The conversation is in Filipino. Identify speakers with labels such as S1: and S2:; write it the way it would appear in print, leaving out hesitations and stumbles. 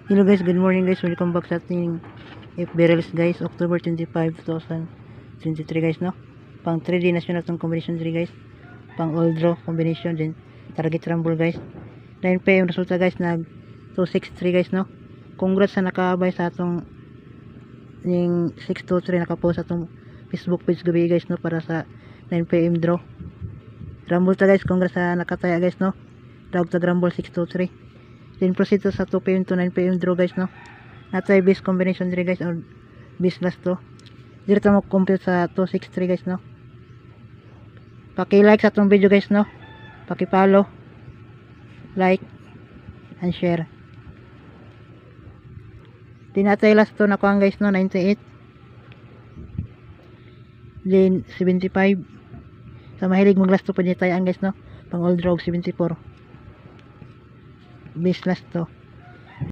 S1: Hello guys, good morning guys. Welcome back sa ating FB Reels guys. October 25, 2023 guys, no? Pang 3D national itong combination 3 guys. Pang all draw combination din. Target rumble guys. 9 PM resulta guys, nag 263 guys, no? Congrats sa nakabay sa atong yung 623 nakapost sa atong Facebook page gabi guys, no? Para sa 9 PM draw. Rumble ta guys, congrats sa nakataya guys, no? Dawag tag rumble 623. Then proceed to sa 2 PM to 9 PM draw guys, no? Natry base combination 3 guys, or base last 2. Dito mo complete sa 263 guys, no? Paki-like sa itong video guys, no? Paki-follow, like, and share. Then natry last 2 na kuhaan guys, no? 98. Then 75. Sa mahilig mag last 2 pa tayaan guys, no? Pang all draw 74. Base last 2.